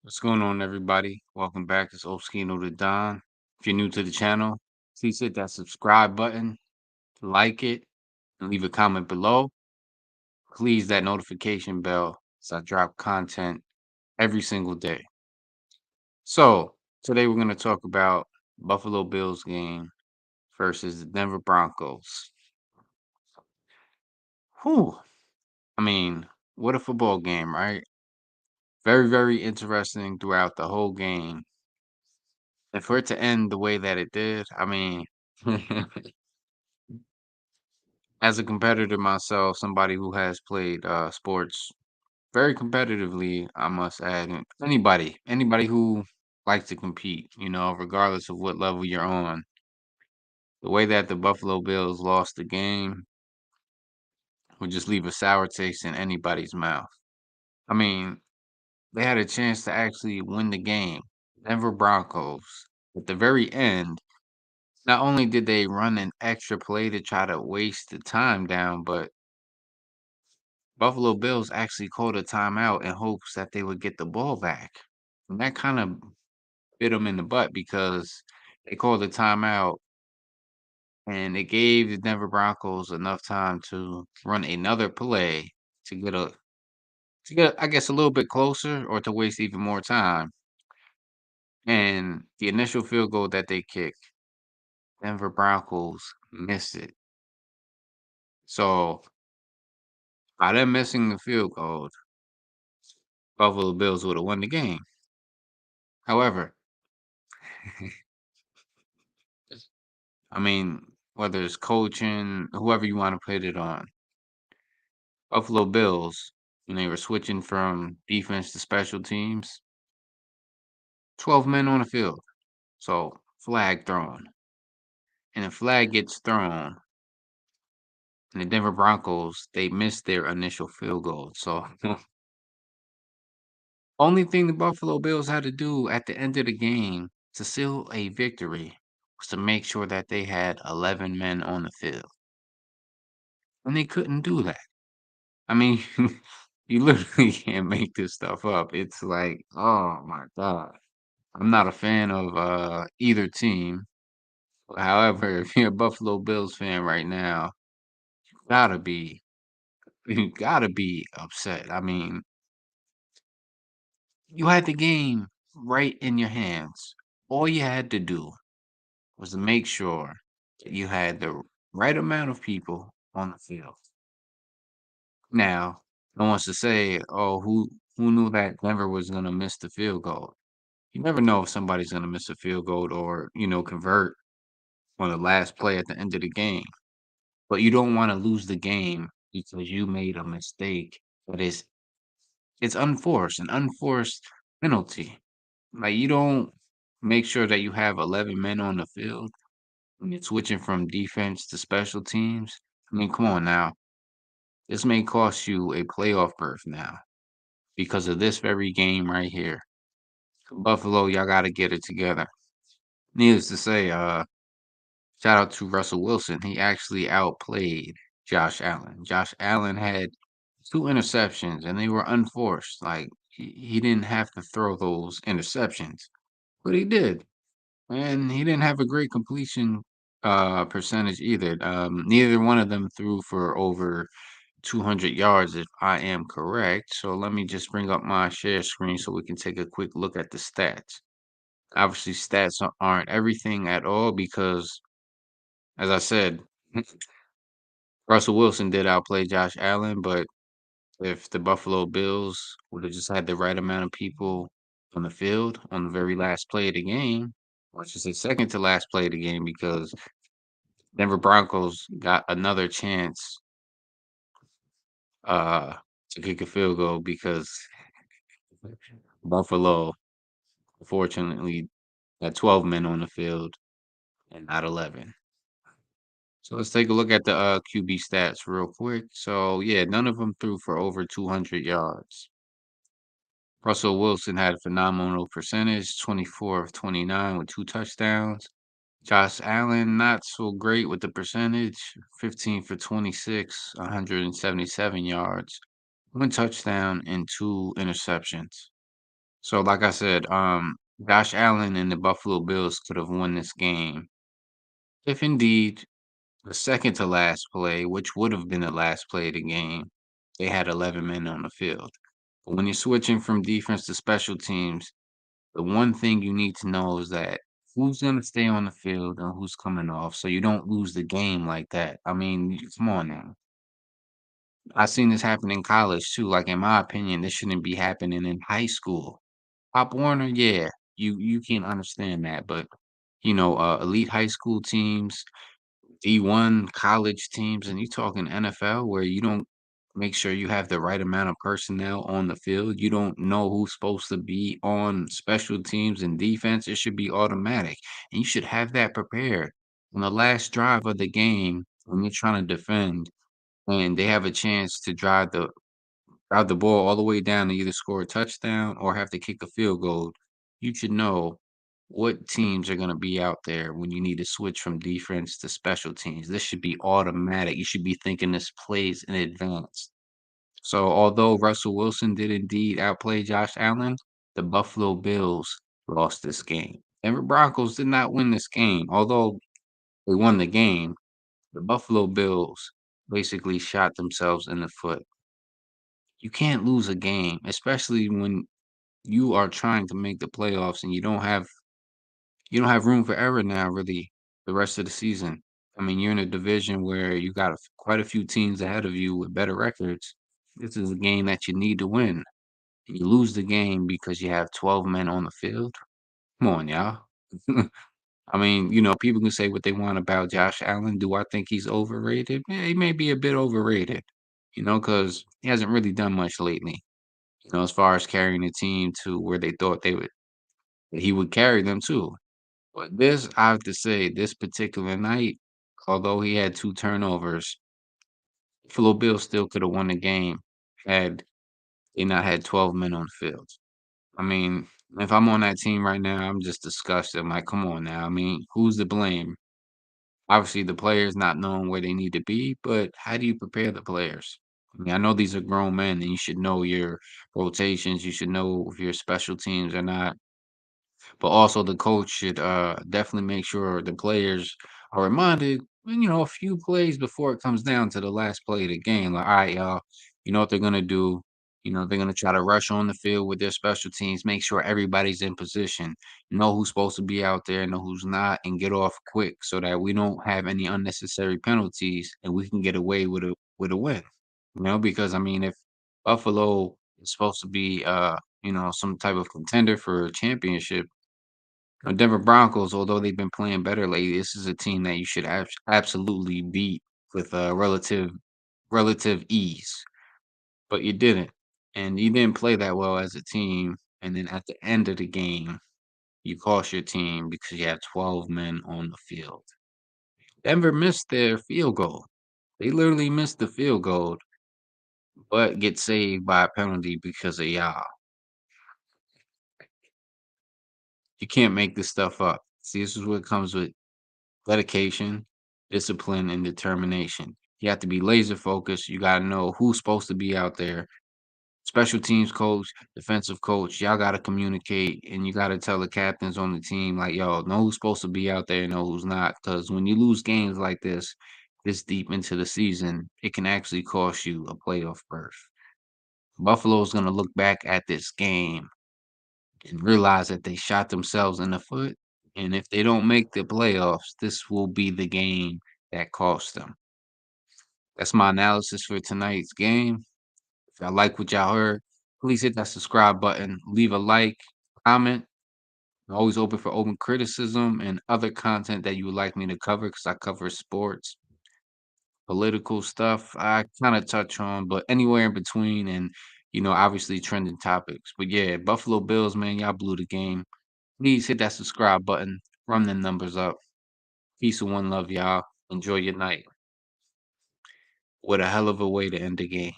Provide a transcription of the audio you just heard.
What's going on, everybody? Welcome back. It's Oskino the Don. If you're new to the channel, please hit that subscribe button, like it, and leave a comment below. Please that notification bell as I drop content every single day. So today we're going to talk about Buffalo Bills game versus the Denver Broncos. Whew. I mean, what a football game, right? Very, very interesting throughout the whole game. And for it to end the way that it did, I mean, as a competitor myself, somebody who has played sports very competitively, I must add, and anybody who likes to compete, regardless of what level you're on, the way that the Buffalo Bills lost the game would just leave a sour taste in anybody's mouth. I mean, they had a chance to actually win the game. Denver Broncos, at the very end, not only did they run an extra play to try to waste the time down, but Buffalo Bills actually called a timeout in hopes that they would get the ball back. And that kind of bit them in the butt because they called a timeout and it gave the Denver Broncos enough time to run another play to get I guess a little bit closer or to waste even more time. And the initial field goal that they kicked, Denver Broncos missed it. So by them missing the field goal, Buffalo Bills would have won the game. However, I mean, whether it's coaching, whoever you want to put it on, Buffalo Bills, when they were switching from defense to special teams, 12 men on the field. So, flag thrown. And the flag gets thrown, and the Denver Broncos, they missed their initial field goal. So, only thing the Buffalo Bills had to do at the end of the game to seal a victory was to make sure that they had 11 men on the field. And they couldn't do that. I mean, you literally can't make this stuff up. It's like, oh my God. I'm not a fan of either team. However, if you're a Buffalo Bills fan right now, gotta be you gotta be upset. I mean, you had the game right in your hands. All you had to do was to make sure that you had the right amount of people on the field. Now, no one wants to say, "Oh, who knew that Denver was gonna miss the field goal?" You never know if somebody's gonna miss a field goal or, convert on the last play at the end of the game. But you don't wanna lose the game because you made a mistake that is it's unforced, an unforced penalty. Like, you don't make sure that you have 11 men on the field when you're switching from defense to special teams. I mean, come on now. This may cost you a playoff berth now because of this very game right here. Buffalo, y'all gotta get it together. Needless to say, shout out to Russell Wilson. He actually outplayed Josh Allen. Josh Allen had 2 interceptions, and they were unforced. Like, he didn't have to throw those interceptions, but he did. And he didn't have a great completion, percentage either. Neither one of them threw for over 200 yards, if I am correct. So let me just bring up my share screen so we can take a quick look at the stats. Obviously, stats aren't everything at all because, as I said, Russell Wilson did outplay Josh Allen, but if the Buffalo Bills would have just had the right amount of people on the field on the very last play of the game, or I should say second to last play of the game, because Denver Broncos got another chance uh to kick a field goal because Buffalo unfortunately had 12 men on the field and not 11. So let's take a look at the QB stats real quick. So yeah, none of them threw for over 200 yards. Russell Wilson had a phenomenal percentage, 24 of 29 with 2 touchdowns. Josh Allen, not so great with the percentage, 15 for 26, 177 yards, 1 touchdown, and 2 interceptions. So, like I said, Josh Allen and the Buffalo Bills could have won this game if indeed the second to last play, which would have been the last play of the game, they had 11 men on the field. But when you're switching from defense to special teams, the one thing you need to know is that who's going to stay on the field and who's coming off so you don't lose the game like that. I mean, come on now. I've seen this happen in college too. Like in my opinion, this shouldn't be happening in high school. Pop Warner, yeah, you can understand that, but elite high school teams, D1 college teams, and you talking NFL where you don't make sure you have the right amount of personnel on the field. You don't know who's supposed to be on special teams and defense. It should be automatic, and you should have that prepared. On the last drive of the game, when you're trying to defend, and they have a chance to drive the ball all the way down to either score a touchdown or have to kick a field goal, you should know what teams are going to be out there when you need to switch from defense to special teams. This should be automatic. You should be thinking this plays in advance. So, although Russell Wilson did indeed outplay Josh Allen, the Buffalo Bills lost this game. Denver Broncos did not win this game. Although they won the game, the Buffalo Bills basically shot themselves in the foot. You can't lose a game, especially when you are trying to make the playoffs and you don't have room for error now really the rest of the season. I mean, you're in a division where you got quite a few teams ahead of you with better records. This is a game that you need to win. And you lose the game because you have 12 men on the field. Come on, y'all. I mean, people can say what they want about Josh Allen. Do I think he's overrated? Yeah, he may be a bit overrated, because he hasn't really done much lately, as far as carrying the team to where they thought that he would carry them to. But this, I have to say, this particular night, although he had 2 turnovers, Buffalo Bills still coulda won the game had they not had 12 men on the field. I mean, if I'm on that team right now, I'm just disgusted. I'm like, "Come on now." I mean, who's to blame? Obviously, the players not knowing where they need to be, but how do you prepare the players? I mean, I know these are grown men, and you should know your rotations. You should know if your special teams are not. But also the coach should definitely make sure the players are reminded, a few plays before it comes down to the last play of the game. Like, all right, y'all, you know what they're gonna do. They're gonna try to rush on the field with their special teams, make sure everybody's in position, know who's supposed to be out there, know who's not, and get off quick so that we don't have any unnecessary penalties and we can get away with a win. Because I mean if Buffalo is supposed to be some type of contender for a championship, Denver Broncos, although they've been playing better lately, this is a team that you should absolutely beat with relative ease. But you didn't, and you didn't play that well as a team. And then at the end of the game, you cost your team because you have 12 men on the field. Denver missed their field goal. They literally missed the field goal, but get saved by a penalty because of y'all. You can't make this stuff up. See, this is what comes with dedication, discipline, and determination. You have to be laser focused. You got to know who's supposed to be out there. Special teams coach, defensive coach, y'all got to communicate and you got to tell the captains on the team, like, yo, know who's supposed to be out there, know who's not. Because when you lose games like this deep into the season, it can actually cost you a playoff berth. Buffalo's going to look back at this game and realize that they shot themselves in the foot. And if they don't make the playoffs, this will be the game that cost them. That's my analysis for tonight's game. If y'all like what y'all heard, please hit that subscribe button, leave a like, comment. I'm always open for open criticism and other content that you would like me to cover because I cover sports, political stuff. I kind of touch on, but anywhere in between and obviously trending topics. But yeah, Buffalo Bills, man, y'all blew the game. Please hit that subscribe button, run the numbers up. Peace and one love, y'all. Enjoy your night. What a hell of a way to end the game.